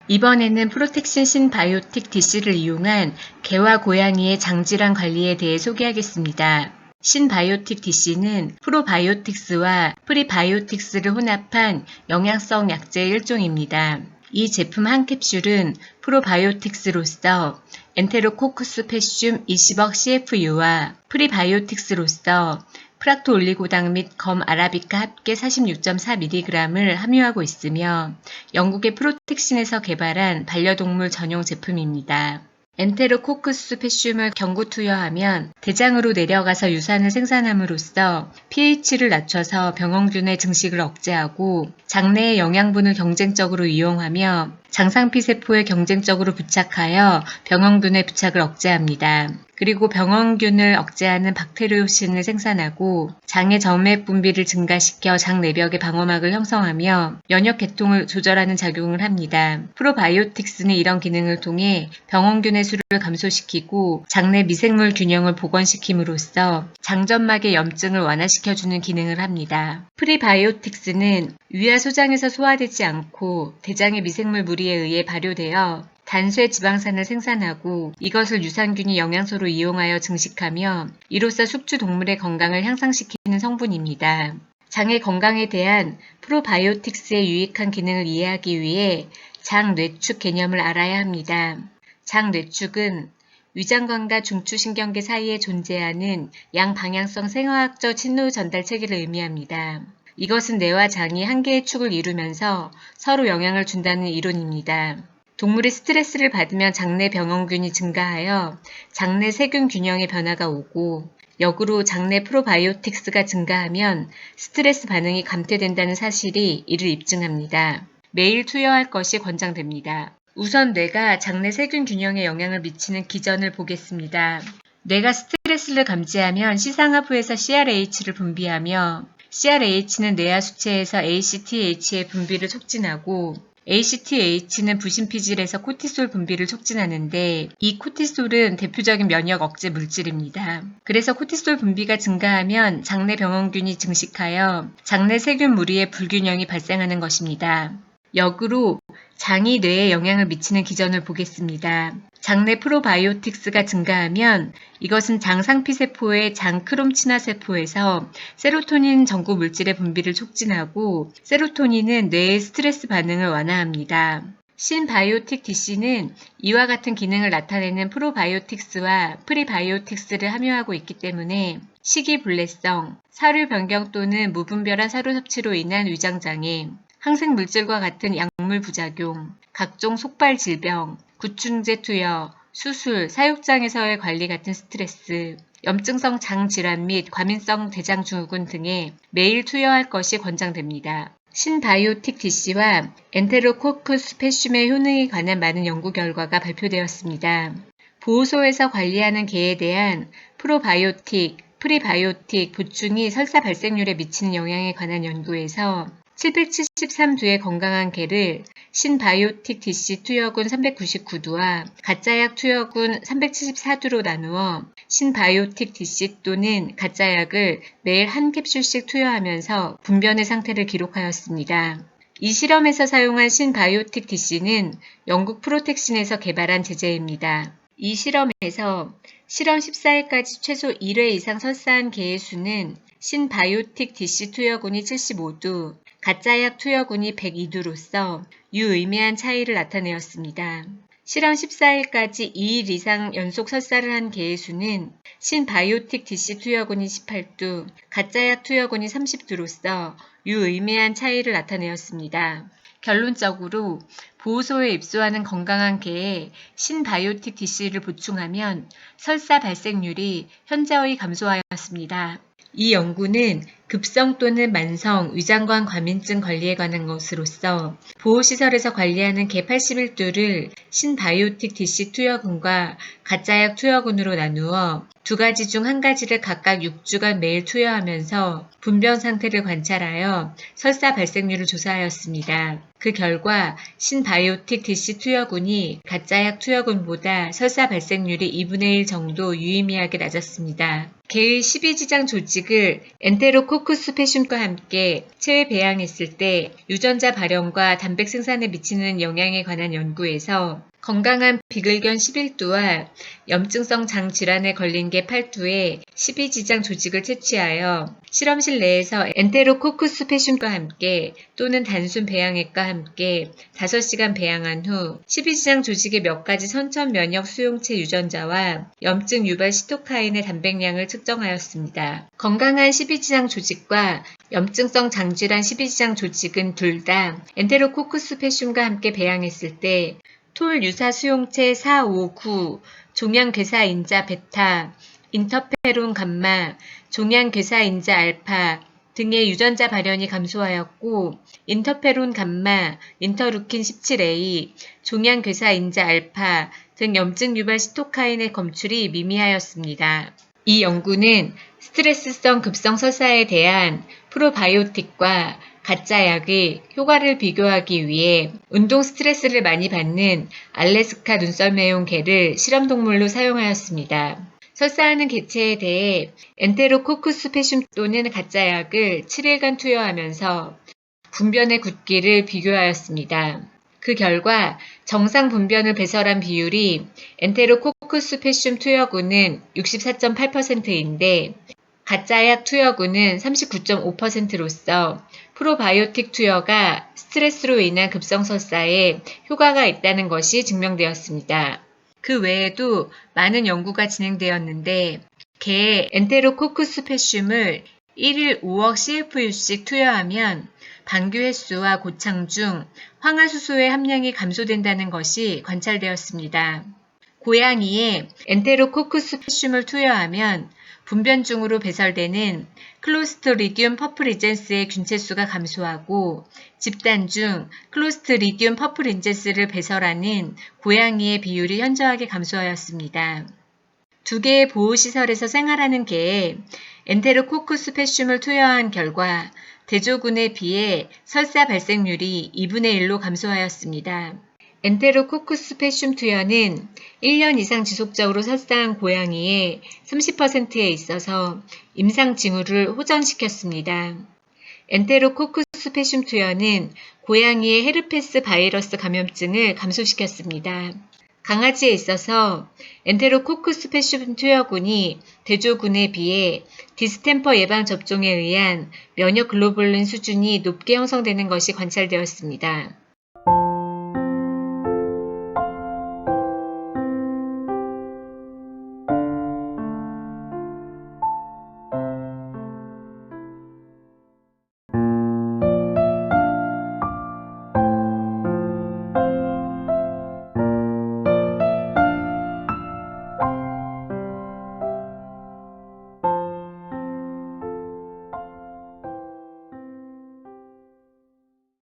이번에는 프로텍신 신바이오틱 DC를 이용한 개와 고양이의 장질환 관리에 대해 소개하겠습니다. 신바이오틱 DC는 프로바이오틱스와 프리바이오틱스를 혼합한 영양성 약제의 일종입니다. 이 제품 한 캡슐은 프로바이오틱스로서 엔테로코쿠스 패슘 20억 CFU와 프리바이오틱스로서 프락토올리고당 및 검 아라비카 합계 46.4mg을 함유하고 있으며 영국의 프로텍신에서 개발한 반려동물 전용 제품입니다. 엔테로코쿠스 패슘을 경구 투여하면 대장으로 내려가서 유산을 생산함으로써 pH를 낮춰서 병원균의 증식을 억제하고 장내의 영양분을 경쟁적으로 이용하며 장상피세포에 경쟁적으로 부착하여 병원균의 부착을 억제합니다. 그리고 병원균을 억제하는 박테리오신을 생산하고 장의 점액 분비를 증가시켜 장 내벽의 방어막을 형성하며 면역 계통을 조절하는 작용을 합니다. 프로바이오틱스는 이런 기능을 통해 병원균의 수를 감소시키고 장내 미생물 균형을 복원시킴으로써 장점막의 염증을 완화시켜주는 기능을 합니다. 프리바이오틱스는 위와 소장에서 소화되지 않고 대장의 미생물 무리에 의해 발효되어 단쇄 지방산을 생산하고 이것을 유산균이 영양소로 이용하여 증식하며 이로써 숙주 동물의 건강을 향상시키는 성분입니다. 장의 건강에 대한 프로바이오틱스의 유익한 기능을 이해하기 위해 장 뇌축 개념을 알아야 합니다. 장 뇌축은 위장관과 중추신경계 사이에 존재하는 양방향성 생화학적 신호 전달 체계를 의미합니다. 이것은 뇌와 장이 한 개의 축을 이루면서 서로 영향을 준다는 이론입니다. 동물이 스트레스를 받으면 장내 병원균이 증가하여 장내 세균 균형의 변화가 오고 역으로 장내 프로바이오틱스가 증가하면 스트레스 반응이 감퇴된다는 사실이 이를 입증합니다. 매일 투여할 것이 권장됩니다. 우선 뇌가 장내 세균 균형에 영향을 미치는 기전을 보겠습니다. 뇌가 스트레스를 감지하면 시상하부에서 CRH를 분비하며 CRH는 뇌하 수체에서 ACTH의 분비를 촉진하고 ACTH는 부신피질에서 코티솔 분비를 촉진하는데 이 코티솔은 대표적인 면역 억제 물질입니다. 그래서 코티솔 분비가 증가하면 장내 병원균이 증식하여 장내 세균 무리의 불균형이 발생하는 것입니다. 역으로 장이 뇌에 영향을 미치는 기전을 보겠습니다. 장내 프로바이오틱스가 증가하면 이것은 장상피세포의 장크롬 친화세포에서 세로토닌 전구 물질의 분비를 촉진하고 세로토닌은 뇌의 스트레스 반응을 완화합니다. 신바이오틱 DC는 이와 같은 기능을 나타내는 프로바이오틱스와 프리바이오틱스를 함유하고 있기 때문에 식이불내성, 사료 변경 또는 무분별한 사료 섭취로 인한 위장장애, 항생물질과 같은 약물 부작용, 각종 속발 질병, 구충제 투여, 수술, 사육장에서의 관리 같은 스트레스, 염증성 장질환 및 과민성 대장증후군 등에 매일 투여할 것이 권장됩니다. 신바이오틱 DC와 엔테로코쿠스 패슘의 효능에 관한 많은 연구 결과가 발표되었습니다. 보호소에서 관리하는 개에 대한 프로바이오틱, 프리바이오틱 보충이 설사 발생률에 미치는 영향에 관한 연구에서 773두의 건강한 개를 신바이오틱 DC 투여군 399두와 가짜약 투여군 374두로 나누어 신바이오틱 DC 또는 가짜약을 매일 한 캡슐씩 투여하면서 분변의 상태를 기록하였습니다. 이 실험에서 사용한 신바이오틱 DC는 영국 프로텍신에서 개발한 제제입니다. 이 실험에서 실험 14일까지 최소 1회 이상 설사한 개의 수는 신바이오틱 DC 투여군이 75두, 가짜약 투여군이 102두로서 유의미한 차이를 나타내었습니다. 실험 14일까지 2일 이상 연속 설사를 한 개의 수는 신바이오틱 DC 투여군이 18두, 가짜약 투여군이 30두로서 유의미한 차이를 나타내었습니다. 결론적으로 보호소에 입소하는 건강한 개에 신바이오틱 DC를 보충하면 설사 발생률이 현저히 감소하였습니다. 이 연구는 급성 또는 만성 위장관 과민증 관리에 관한 것으로서 보호시설에서 관리하는 개 81두를 신바이오틱 DC 투여군과 가짜약 투여군으로 나누어 두 가지 중 한 가지를 각각 6주간 매일 투여하면서 분변 상태를 관찰하여 설사 발생률을 조사하였습니다. 그 결과 신바이오틱 DC 투여군이 가짜약 투여군보다 설사 발생률이 2분의 1 정도 유의미하게 낮았습니다. 개의 12지장 조직을 엔테로코쿠스 페슘과 함께 체외 배양했을 때 유전자 발현과 단백 생산에 미치는 영향에 관한 연구에서 건강한 비글견 11두와 염증성 장 질환에 걸린 개 8두의 12지장 조직을 채취하여 실험실 내에서 엔테로코쿠스 페슘과 함께 또는 단순 배양액과 함께 5시간 배양한 후 12지장 조직의 몇 가지 선천 면역 수용체 유전자와 염증 유발 시토카인의 단백량을 측정하였습니다. 건강한 12지장 조직과 염증성 장질환 12지장 조직은 둘 다 엔테로코쿠스 페슘과 함께 배양했을 때 톨 유사 수용체 4, 5, 9, 종양괴사인자 베타, 인터페론 감마, 종양괴사인자 알파 등의 유전자 발현이 감소하였고 인터페론 감마, 인터루킨 17A, 종양괴사인자 알파 등 염증 유발 시토카인의 검출이 미미하였습니다. 이 연구는 스트레스성 급성 설사에 대한 프로바이오틱과 가짜 약의 효과를 비교하기 위해 운동 스트레스를 많이 받는 알래스카 눈썰매용 개를 실험동물로 사용하였습니다. 설사하는 개체에 대해 엔테로코쿠스 페슘 또는 가짜 약을 7일간 투여하면서 분변의 굳기를 비교하였습니다. 그 결과 정상 분변을 배설한 비율이 엔테로코쿠스 페슘 투여군은 64.8%인데 가짜약 투여군은 39.5%로서 프로바이오틱 투여가 스트레스로 인한 급성설사에 효과가 있다는 것이 증명되었습니다. 그 외에도 많은 연구가 진행되었는데 개의 엔테로코쿠스 페슘을 1일 5억 CFU씩 투여하면 방귀 횟수와 고창 중 황화수소의 함량이 감소된다는 것이 관찰되었습니다. 고양이에 엔테로코쿠스 페슘을 투여하면 분변 중으로 배설되는 클로스트리디움 퍼플린젠스의 균체수가 감소하고 집단 중 클로스트리디움 퍼플린젠스를 배설하는 고양이의 비율이 현저하게 감소하였습니다. 두 개의 보호시설에서 생활하는 개에 엔테로코쿠스 페슘을 투여한 결과 대조군에 비해 설사 발생률이 2분의 1로 감소하였습니다. 엔테로코쿠스 페슘 투여는 1년 이상 지속적으로 설사한 고양이의 30%에 있어서 임상 징후를 호전시켰습니다. 엔테로코쿠스 페슘 투여는 고양이의 헤르페스 바이러스 감염증을 감소시켰습니다. 강아지에 있어서 엔테로코쿠스 페슘 투여군이 대조군에 비해 디스템퍼 예방 접종에 의한 면역 글로불린 수준이 높게 형성되는 것이 관찰되었습니다.